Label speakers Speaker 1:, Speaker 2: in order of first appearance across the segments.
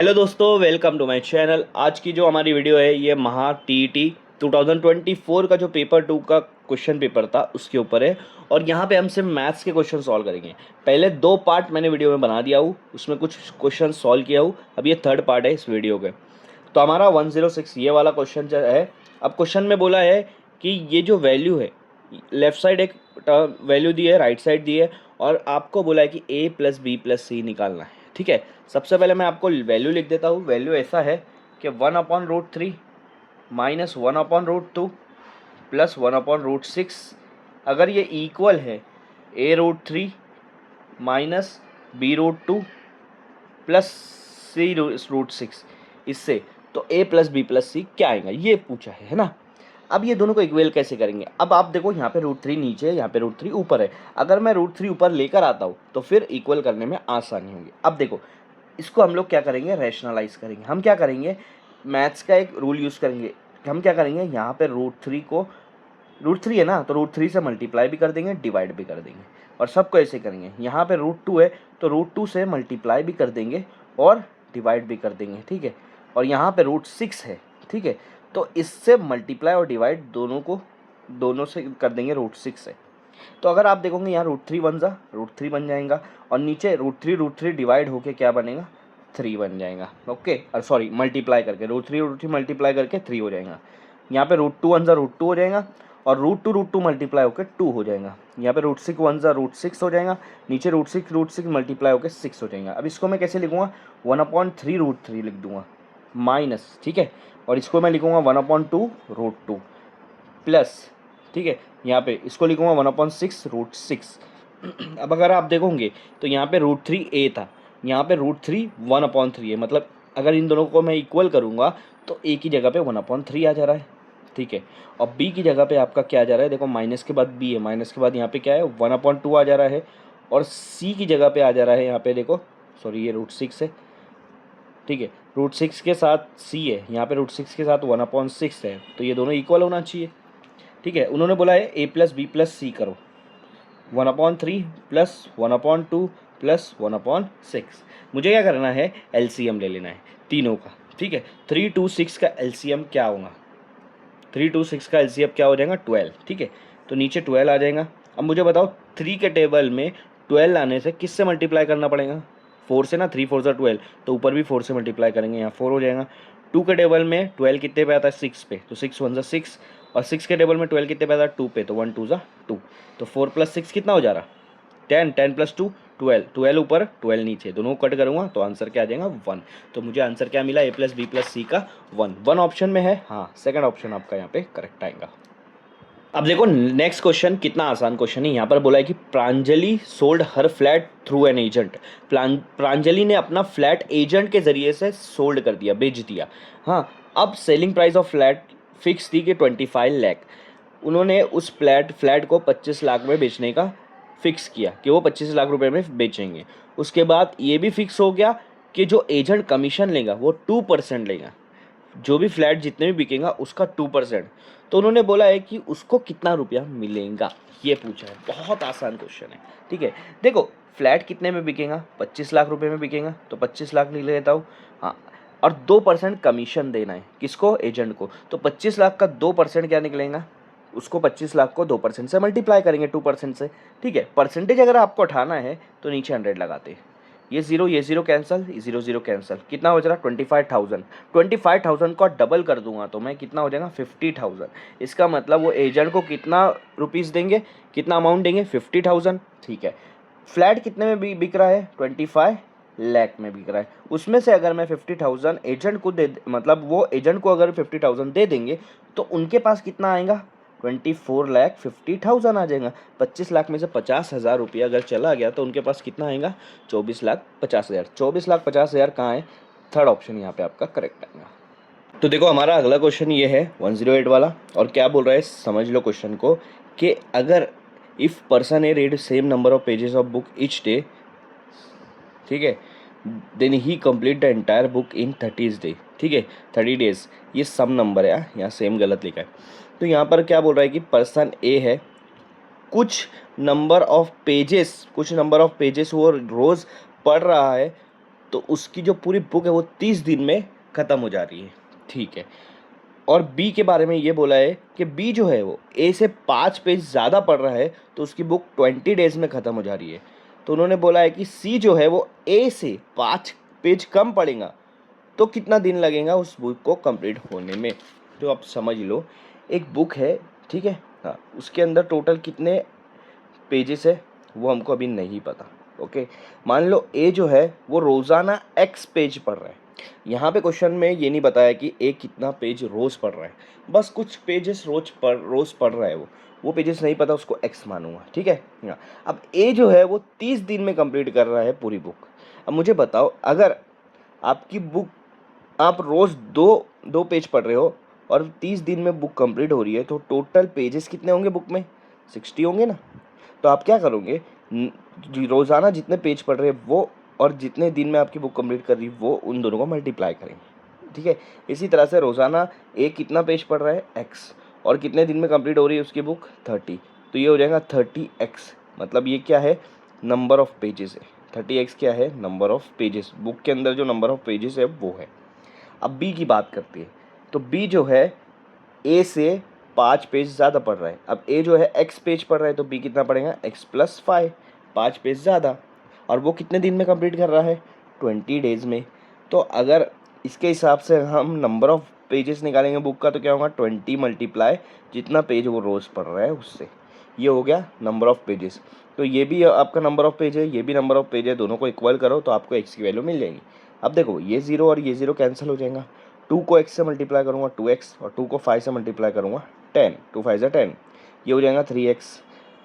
Speaker 1: Hello दोस्तों, welcome to my channel. आज की जो हमारी वीडियो है ये महा टीईटी 2024 का जो पेपर 2 का क्वेश्चन पेपर था उसके ऊपर है। और यहाँ पे हम सिर्फ मैथ्स के क्वेश्चन सॉल्व करेंगे। पहले 2 पार्ट मैंने वीडियो में बना दिया हूँ, उसमें कुछ क्वेश्चन सॉल्व किया हूँ। अब ये 3rd पार्ट है इस वीडियो के। तो हमारा 106 ये वाला क्वेश्चन जो है, अब क्वेश्चन में बोला है कि ये जो वैल्यू है, लेफ्ट साइड एक वैल्यू दी है, राइट साइड दी है, और आपको बोला है कि a प्लस बी प्लस सी निकालना है। ठीक है, सबसे पहले मैं आपको वैल्यू लिख देता हूँ। वैल्यू ऐसा है कि 1/√3 माइनस 1/√2 प्लस 1/√6। अगर ये इक्वल है a√3 minus b√2 plus c√6 इससे, तो a प्लस बी प्लस सी क्या आएगा ये पूछा है ना। अब ये दोनों को इक्वल कैसे करेंगे? अब आप देखो, यहाँ पे √3 नीचे है, यहाँ पे √3 ऊपर है। अगर मैं √3 ऊपर लेकर आता हूँ तो फिर इक्वल करने में आसानी होगी। अब देखो, इसको हम लोग क्या करेंगे, रैशनलाइज करेंगे। हम क्या करेंगे, मैथ्स का एक रूल यूज़ करेंगे। हम क्या करेंगे, यहाँ पे √3 को, √3 है ना, तो √3 से मल्टीप्लाई भी कर देंगे, डिवाइड भी कर देंगे। और सबको ऐसे करेंगे। यहाँ पे √2 है तो √2 से मल्टीप्लाई भी कर देंगे और डिवाइड भी कर देंगे। ठीक है, और यहाँ पे √6 है। ठीक है, तो इससे मल्टीप्लाई और डिवाइड दोनों से कर देंगे √6 से। तो अगर आप देखोगे यहाँ √3 √3 बन जाएगा, और नीचे √3 डिवाइड होके क्या बनेगा, 3 बन जाएगा। ओके, और सॉरी मल्टीप्लाई करके √3 मल्टीप्लाई करके 3 हो जाएगा। यहाँ पे √2 √2 हो जाएगा, और √2 मल्टीप्लाई होकर 2 हो जाएगा। यहाँ पे √6 √6 हो जाएगा, नीचे √6 मल्टीप्लाई होकर 6 हो जाएगा। अब इसको मैं कैसे लिखूँगा, 1/3 लिख दूंगा माइनस। ठीक है, और इसको मैं लिखूँगा 1/2 प्लस। ठीक है, यहाँ पे इसको लिखूँगा 1/6 अब अगर आप देखोगे तो यहाँ पे √3 a था, यहाँ पे √3 1/3 है। मतलब अगर इन दोनों को मैं इक्वल करूँगा तो a की जगह पे 1/3 आ जा रहा है। ठीक है, और b की जगह पे आपका क्या आ जा रहा है, देखो माइनस के बाद b है, माइनस के बाद यहाँ पे क्या है 1/2 आ जा रहा है, और c की जगह पे आ जा रहा है यहाँ पे देखो, सॉरी ये √6 है। ठीक है, √6 के साथ c है, यहाँ पे √6 के साथ 1/6 है, तो ये दोनों इक्वल होना चाहिए। ठीक है, उन्होंने बोला है a प्लस बी प्लस सी करो, 1/3 प्लस 1/2 प्लस 1/6। मुझे क्या करना है, एलसीएम ले लेना है तीनों का। ठीक है, 3 2 6 का एलसीएम क्या होगा, 3 2 6 का एलसीएम क्या हो जाएगा, 12। ठीक है, तो नीचे 12 आ जाएगा। अब मुझे बताओ 3 के टेबल में 12 आने से किससे मल्टीप्लाई करना पड़ेगा, 4 से ना, 3 4 सा 12, तो ऊपर भी 4 से मल्टीप्लाई करेंगे, यहाँ 4 हो जाएगा। 2 के टेबल में 12 कितने पे आता है, 6 पे, तो 6 1 6, और 6 के टेबल में 12 कितने पे आता है, 2 पे, तो 1 2 2, तो 4 प्लस 6 कितना हो जा रहा, 10, 10 प्लस 2 12, 12 ऊपर 12 नीचे, दोनों को कट करूँगा तो आंसर क्या आ जाएगा 1। तो मुझे आंसर क्या मिला, a प्लस बी प्लस सी का 1 ऑप्शन में है। हाँ, सेकंड ऑप्शन आपका यहाँ पे करेक्ट आएगा। अब देखो नेक्स्ट क्वेश्चन, कितना आसान क्वेश्चन है। यहाँ पर बोला है कि Pranjali sold her flat through an agent. Pranjali ने अपना फ्लैट एजेंट के जरिए से सोल्ड कर दिया, बेच दिया। हाँ, अब selling price of flat fix थी कि 25 लाख। उन्होंने उस फ्लैट को 25 लाख में बेचने का फिक्स किया कि वो 25 लाख रुपए में बेचेंगे। उसके बाद ये भी फिक्स हो गया कि जो एजेंट कमीशन लेगा वो 2% लेगा, जो भी फ्लैट जितने भी बिकेगा उसका 2%। तो उन्होंने बोला है कि उसको कितना रुपया मिलेगा, ये पूछा है। बहुत आसान क्वेश्चन है। ठीक है, देखो फ्लैट कितने में बिकेगा, 25 लाख रुपए में बिकेगा, तो 25 लाख ले लेता हूँ। हाँ, और 2% कमीशन देना है किसको, एजेंट को। तो 25 लाख का 2% क्या निकलेगा, उसको 25 लाख को 2% से मल्टीप्लाई करेंगे, 2% से। ठीक है, परसेंटेज अगर आपको उठाना है तो नीचे 100 लगाते हैं। ये जीरो कैंसिल, ये जीरो कैंसिल, कितना हो जा रहा 25,000। 25,000 को डबल कर दूंगा तो मैं कितना हो जाएगा 50,000। इसका मतलब वो एजेंट को कितना रुपीस देंगे, कितना अमाउंट देंगे, 50,000। ठीक है, फ्लैट कितने में बिक रहा है, 25 लाख में बिक रहा है। उसमें से अगर मैं 50,000 एजेंट को दे, मतलब वो एजेंट को अगर 50,000 दे देंगे तो उनके पास कितना आएगा, 24,50,000 आ जाएगा। 25 लाख में से 50,000 रुपया अगर चला गया तो उनके पास कितना आएगा, 24,50,000। 24,50,000 कहाँ है, थर्ड ऑप्शन यहाँ पे आपका करेक्ट आएगा। तो देखो हमारा अगला क्वेश्चन ये है 108 वाला, और क्या बोल रहा है समझ लो क्वेश्चन को, कि अगर if person A read same number of pages of book each day, ठीक है, then he complete the entire book in 30 day. ठीक है, 30 डेज, ये सम नंबर है, यहाँ सेम गलत लिखा है। तो यहाँ पर क्या बोल रहा है कि पर्सन ए है, कुछ नंबर ऑफ पेजेस वो रोज़ पढ़ रहा है तो उसकी जो पूरी बुक है वो 30 दिन में ख़त्म हो जा रही है, ठीक है। और बी के बारे में ये बोला है कि बी जो है वो ए से 5 पेज ज़्यादा पढ़ रहा है तो उसकी बुक 20 डेज़ में ख़त्म हो जा रही है। तो उन्होंने बोला है कि सी जो है वो ए से 5 पेज कम पढ़ेगा तो कितना दिन लगेगा उस बुक को कंप्लीट होने में। तो आप समझ लो, एक बुक है, ठीक है, हाँ, उसके अंदर टोटल कितने पेजेस है वो हमको अभी नहीं पता। ओके, मान लो ए जो है वो रोज़ाना एक्स पेज पढ़ रहा है। यहाँ पे क्वेश्चन में ये नहीं बताया कि ए कितना पेज रोज़ पढ़ रहा है, बस कुछ पेजेस रोज़ पढ़ रहा है वो पेजेस नहीं पता, उसको एक्स मानूंगा, ठीक है। हाँ, अब ए जो है वो 30 दिन में कंप्लीट कर रहा है पूरी बुक। अब मुझे बताओ, अगर आपकी बुक आप रोज़ दो दो पेज पढ़ रहे हो और 30 दिन में बुक कंप्लीट हो रही है तो टोटल पेजेस कितने होंगे बुक में? 60 होंगे ना। तो आप क्या करोगे, रोज़ाना जितने पेज पढ़ रहे हैं वो और जितने दिन में आपकी बुक कंप्लीट कर रही है वो, उन दोनों को मल्टीप्लाई करेंगे, ठीक है। इसी तरह से रोज़ाना एक कितना पेज पढ़ रहा है एक्स, और कितने दिन में कंप्लीट हो रही है उसकी बुक 30, तो ये हो जाएगा 30x। मतलब ये क्या है, नंबर ऑफ पेजेस है। 30x क्या है, नंबर ऑफ पेजेस, बुक के अंदर जो नंबर ऑफ पेजेस है वो है। अब बी की बात करते हैं, तो बी जो है ए से 5 पेज ज़्यादा पढ़ रहा है। अब ए जो है एक्स पेज पढ़ रहा है तो बी कितना पढ़ेगा, x+5, 5 पेज ज़्यादा, और वो कितने दिन में कंप्लीट कर रहा है, 20 डेज़ में। तो अगर इसके हिसाब से हम नंबर ऑफ पेजेस निकालेंगे बुक का तो क्या होगा, 20 मल्टीप्लाई जितना पेज वो रोज़ पढ़ रहा है उससे, ये हो गया नंबर ऑफ पेजेस। तो ये भी आपका नंबर ऑफ पेज है, ये भी नंबर ऑफ पेज है, दोनों को इक्वल करो तो आपको एक्स की वैल्यू मिल जाएगी। अब देखो, ये 0 और ये 0 कैंसिल हो जाएगा। 2 को x से मल्टीप्लाई करूँगा 2x, और 2 को 5 से मल्टीप्लाई करूँगा 10, 2 5 10, ये हो जाएगा 3x।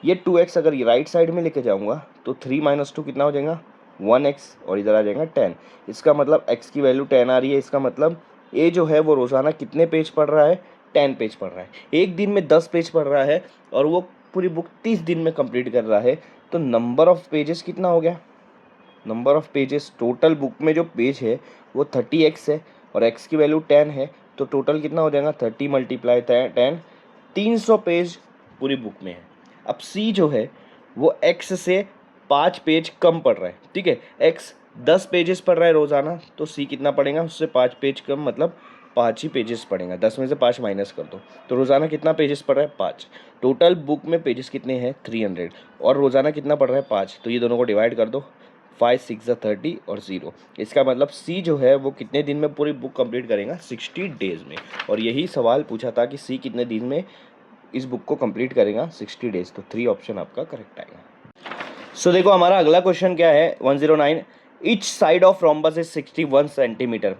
Speaker 1: ये 2x अगर ये राइट साइड में लेके जाऊँगा तो 3 - 2 कितना हो जाएगा, 1x, और इधर आ जाएगा 10। इसका मतलब x की वैल्यू 10 आ रही है। इसका मतलब ए जो है वो रोज़ाना कितने पेज पढ़ रहा है, 10 पेज पढ़ रहा है। एक दिन में 10 पेज पढ़ रहा है और वो पूरी बुक 30 दिन में कंप्लीट कर रहा है। तो नंबर ऑफ पेजेस कितना हो गया, number of pages total book में जो पेज है वो 30x है और x की वैल्यू 10 है, तो टोटल कितना हो जाएगा, 30 मल्टीप्लाई 10, 300 पेज पूरी बुक में है। अब c जो है वो x से 5 पेज कम पढ़ रहा है, ठीक है। x 10 पेजेस पढ़ रहा है रोज़ाना, तो c कितना पढ़ेगा, उससे 5 पेज कम, मतलब 5 ही पेजेस पढ़ेगा। 10 में से 5 माइनस कर दो, तो रोज़ाना कितना पेजेस पढ़ रहा है, 5। टोटल बुक में पेजेस कितने हैं, 300, और रोज़ाना कितना पढ़ रहा है, 5। तो ये दोनों को डिवाइड कर दो, 5 6 30 और 0। इसका मतलब सी जो है वो कितने दिन में पूरी बुक कंप्लीट करेगा, 60 डेज़ में। और यही सवाल पूछा था कि सी कितने दिन में इस बुक को कंप्लीट करेगा, 60 डेज़। तो 3 ऑप्शन आपका करेक्ट आएगा। सो देखो हमारा अगला क्वेश्चन क्या है, 109। Each side of rhombus is 61 centimetre.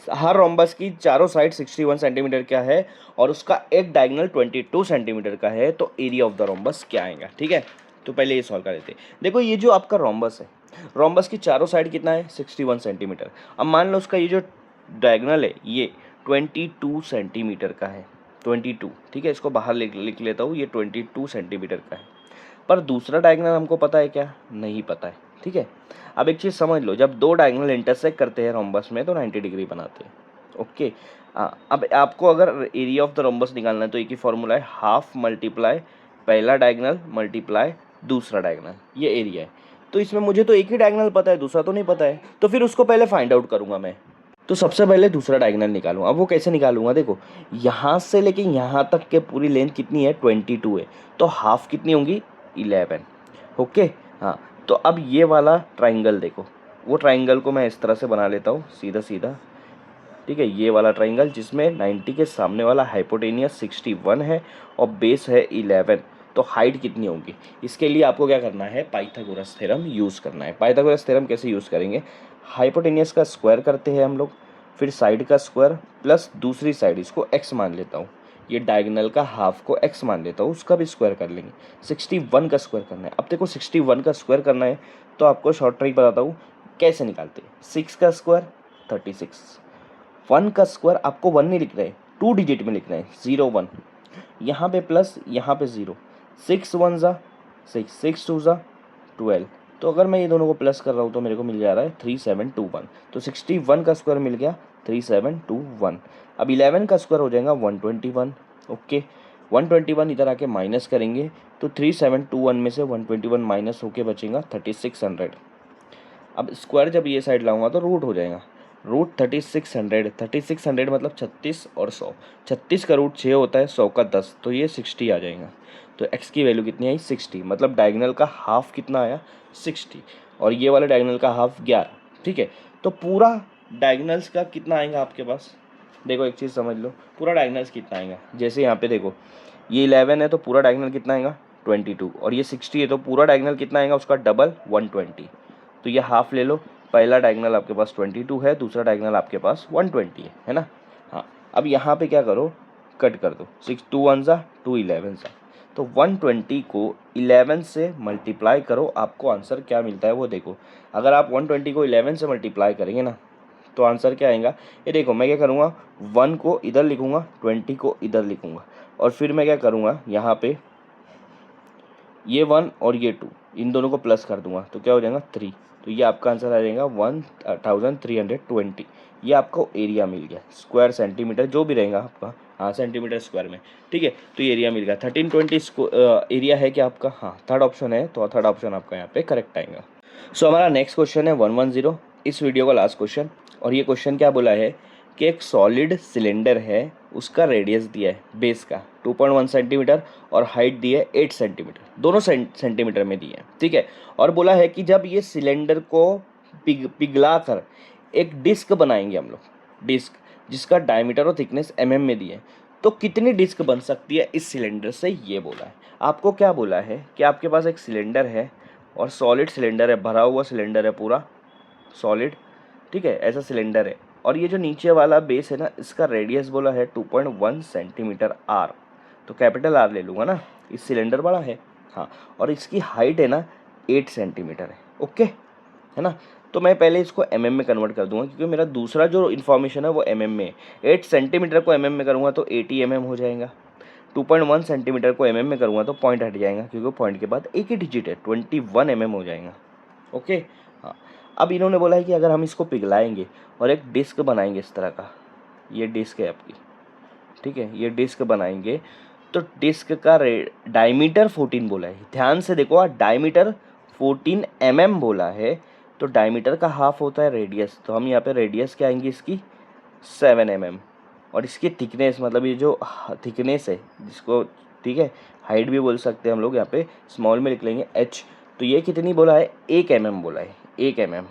Speaker 1: Her rhombus की चारों साइड 61 सेंटीमीटर क्या है और उसका एक डायगोनल 22 सेंटीमीटर का है, तो एरिया ऑफ द रोम्बस क्या आएगा, ठीक है। तो पहले ये सॉल्व कर लेते हैं। देखो ये जो आपका रोम्बस है, रोम्बस की चारों साइड कितना है, 61 सेंटीमीटर। अब मान लो उसका ये जो डायगोनल है ये 22 सेंटीमीटर का है, 22, ठीक है। इसको बाहर लिख लेता हूँ, ये 22 सेंटीमीटर का है। पर दूसरा डायगोनल हमको पता है क्या, नहीं पता है, ठीक है। अब एक चीज़ समझ लो, जब दो डायगोनल इंटरसेक्ट करते हैं रोम्बस में तो 90 डिग्री बनाते हैं, ओके। अब आपको अगर एरिया ऑफ द रोम्बस निकालना है तो एक ही फॉर्मूला है, हाफ मल्टीप्लाई पहला डायगोनल मल्टीप्लाई दूसरा डायगोनल, ये एरिया है। तो इसमें मुझे तो एक ही डायगोनल पता है, दूसरा तो नहीं पता है, तो फिर उसको पहले फाइंड आउट करूँगा मैं। तो सबसे पहले दूसरा डायगोनल निकालूँ। अब वो कैसे निकालूंगा, देखो यहाँ से लेके यहाँ तक के पूरी लेंथ कितनी है, 22 है, तो हाफ कितनी होंगी, 11, ओके। हाँ, तो अब ये वाला ट्राइंगल देखो, वो ट्राइंगल को मैं इस तरह से बना लेता हूँ सीधा सीधा, ठीक है। ये वाला ट्राइंगल जिसमें 90 के सामने वाला हाइपोटेनियस 61 है और बेस है 11, तो हाइट कितनी होगी, इसके लिए आपको क्या करना है, पाइथागोरस थ्योरम यूज़ करना है। पाइथागोरस थ्योरम कैसे यूज़ करेंगे, हाइपोटेनियस का स्क्वायर करते हैं हम लोग, फिर साइड का स्क्वायर प्लस दूसरी साइड, इसको x मान लेता हूँ, ये डायगोनल का हाफ को x मान लेता हूँ, उसका भी स्क्वायर कर लेंगे। 61 का स्क्वायर करना है। अब देखो 61 का स्क्वायर करना है तो आपको शॉर्ट ट्रिक बताता हूँ कैसे निकालते हैं। 6 का स्क्वायर 36, 1 का स्क्वायर आपको 1 नहीं लिखना है, 2 डिजिट में लिखना है, 0 1, यहाँ पे प्लस यहाँ पे 0, 6 1 ज़ा 6, 6 2 ज़ा 12। तो अगर मैं ये दोनों को प्लस कर रहा हूँ तो मेरे को मिल जा रहा है 3721। तो 61 का स्क्वायर मिल गया 3721। अब 11 का स्क्वायर हो जाएगा 121, ओके। 121 इधर आके माइनस करेंगे तो 3721 में से 121 माइनस होके बचेगा 3600। अब स्क्वायर जब ये साइड लाऊंगा तो रूट हो जाएगा, रूट 3600 मतलब 36 और 100, 36 का रूट 6 होता है, 100 का 10, तो ये 60 आ जाएगा। तो x की वैल्यू कितनी आई 60, मतलब डायगोनल का हाफ कितना आया 60, और ये वाला डायगोनल का हाफ 11। ठीक है, तो पूरा डायगोनल्स का कितना आएगा आपके पास, देखो एक चीज़ समझ लो, पूरा डायगोनल्स कितना आएगा, जैसे यहाँ पे देखो ये 11 है तो पूरा डायगोनल कितना आएगा 22, और ये 60 है तो पूरा डायगोनल कितना आएगा उसका डबल 120। तो ये हाफ ले लो, पहला डायगोनल आपके पास 22 है, दूसरा डायगोनल आपके पास 120 है ना। हाँ, अब यहाँ पे क्या करो, कट कर दो, 6 2 1 सा 2 11 सा, तो 120 को 11 से मल्टीप्लाई करो, आपको आंसर क्या मिलता है वो देखो। अगर आप 120 को 11 से मल्टीप्लाई करेंगे ना तो आंसर क्या आएगा, ये देखो मैं क्या करूँगा 1 को इधर लिखूँगा, 20 को इधर लिखूँगा, और फिर मैं क्या करूँगा यहाँ पे ये 1 और ये 2 इन दोनों को प्लस कर दूंगा तो क्या हो जाएगा 3, तो ये आपका आंसर आ जाएगा 1320। ये आपको एरिया मिल गया, स्क्वायर सेंटीमीटर जो भी रहेगा आपका, हाँ सेंटीमीटर स्क्वायर में। ठीक है, तो ये एरिया मिल गया 1320 एरिया है क्या आपका, हाँ थर्ड ऑप्शन है, तो थर्ड ऑप्शन आपका यहाँ पे करेक्ट आएगा। सो हमारा नेक्स्ट क्वेश्चन है 110, इस वीडियो का लास्ट क्वेश्चन, और ये क्वेश्चन क्या बोला है कि एक सॉलिड सिलेंडर है, उसका रेडियस दिया है बेस का 2.1 सेंटीमीटर और हाइट दी है 8 सेंटीमीटर, दोनों सेंटीमीटर में दी है। ठीक है, और बोला है कि जब ये सिलेंडर को पिघला कर एक डिस्क बनाएंगे हम लोग, डिस्क जिसका डायमीटर और थिकनेस mm में दी है, तो कितनी डिस्क बन सकती है इस सिलेंडर से, ये बोला है। आपको क्या बोला है कि आपके पास एक सिलेंडर है और सॉलिड सिलेंडर है, भरा हुआ सिलेंडर है पूरा सॉलिड, ठीक है ऐसा सिलेंडर है, और ये जो नीचे वाला बेस है ना इसका रेडियस बोला है 2.1 सेंटीमीटर आर, तो कैपिटल आर ले लूँगा ना, इस सिलेंडर बड़ा है, हाँ, और इसकी हाइट है ना 8 सेंटीमीटर है, ओके है ना। तो मैं पहले इसको mm में कन्वर्ट कर दूंगा क्योंकि मेरा दूसरा जो इन्फॉर्मेशन है वो mm में है। 8 सेंटीमीटर को mm में करूँगा तो 80 mm हो जाएगा, 2.1 सेंटीमीटर को mm में करूँगा तो पॉइंट हट जाएगा क्योंकि पॉइंट के बाद एक ही डिजिट है, 21 mm हो जाएगा, ओके हाँ। अब इन्होंने बोला है कि अगर हम इसको पिघलाएंगे और एक डिस्क बनाएंगे इस तरह का, ये डिस्क है आपकी, ठीक है ये डिस्क बनाएंगे, तो डिस्क का डायमीटर 14 बोला है, ध्यान से देखो डायमीटर 14 mm बोला है, तो डायमीटर का हाफ होता है रेडियस, तो हम यहाँ पे रेडियस क्या आएंगी इसकी 7 mm, और इसकी थिकनेस मतलब ये जो थिकनेस है जिसको, ठीक है हाइट भी बोल सकते हैं हम लोग, यहाँ पे स्मॉल में लिख लेंगे h, तो ये कितनी बोला है 1 mm बोला है, 1 mm,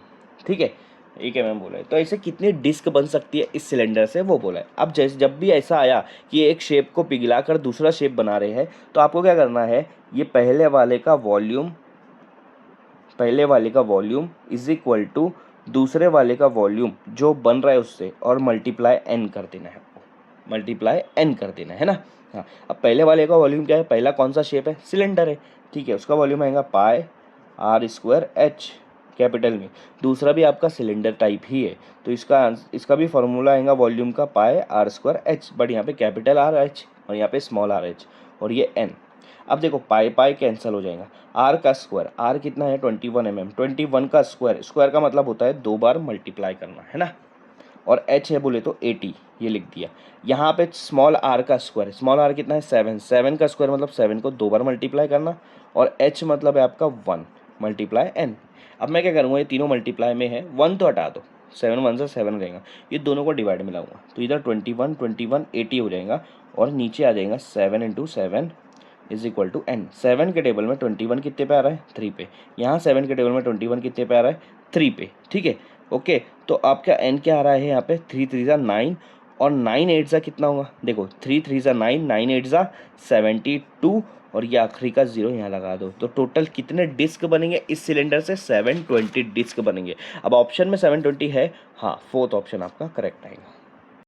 Speaker 1: ठीक है 1 mm बोला है। तो ऐसे कितनी डिस्क बन सकती है इस सिलेंडर से वो बोला है। अब जैसे जब भी ऐसा आया कि एक शेप को पिघला कर दूसरा शेप बना रहे हैं तो आपको क्या करना है, ये पहले वाले का वॉल्यूम इज इक्वल टू दूसरे वाले का वॉल्यूम जो बन रहा है उससे, और मल्टीप्लाई n कर देना है, मल्टीप्लाई n कर देना है ना। हाँ, अब पहले वाले का वॉल्यूम क्या है, पहला कौन सा शेप है सिलेंडर है, ठीक है उसका वॉल्यूम आएगा पाई r स्क्वायर h कैपिटल में, दूसरा भी आपका सिलेंडर टाइप ही है तो इसका भी फॉर्मूला आएगा वॉल्यूम का पाई r स्क्वायर h, बट यहाँ पे कैपिटल R h और यहाँ पे स्मॉल r h और ये n। अब देखो पाई पाई कैंसिल हो जाएगा, r का स्क्वायर, r कितना है 21 mm, 21 का स्क्वायर, स्क्वायर का मतलब होता है 2 बार मल्टीप्लाई करना है ना, और h है बोले तो 80, ये लिख दिया। यहाँ पे स्मॉल r का स्क्वायर, स्मॉल r कितना है 7, 7 का स्क्वायर मतलब 7 को 2 बार मल्टीप्लाई करना, और h मतलब है आपका 1 मल्टीप्लाई n। अब मैं क्या करूँगा, ये तीनों मल्टीप्लाई में है, 1 तो हटा दो, 7 1 से 7 रहेगा, ये दोनों को डिवाइड में लाऊंगा तो इधर 21 21 80 हो जाएगा, और नीचे आ जाएगा 7 into 7 is equal to n। 7 के टेबल में 21 कितने पे आ रहा है 3 पे, यहाँ 7 के टेबल में 21 कितने पे आ रहा है 3 पे, ठीक है ओके। तो आपका n क्या आ रहा है यहाँ पे 3 3 ज़ा 9 और 9 8 ज़ा कितना होगा, देखो 3 3 ज़ा 9, 9 8 ज़ा 72, और ये आखिरी का 0 यहाँ लगा दो, तो टोटल कितने डिस्क बनेंगे इस सिलेंडर से 720 डिस्क बनेंगे। अब ऑप्शन में 720 है, हाँ फोर्थ ऑप्शन आपका करेक्ट आएगा।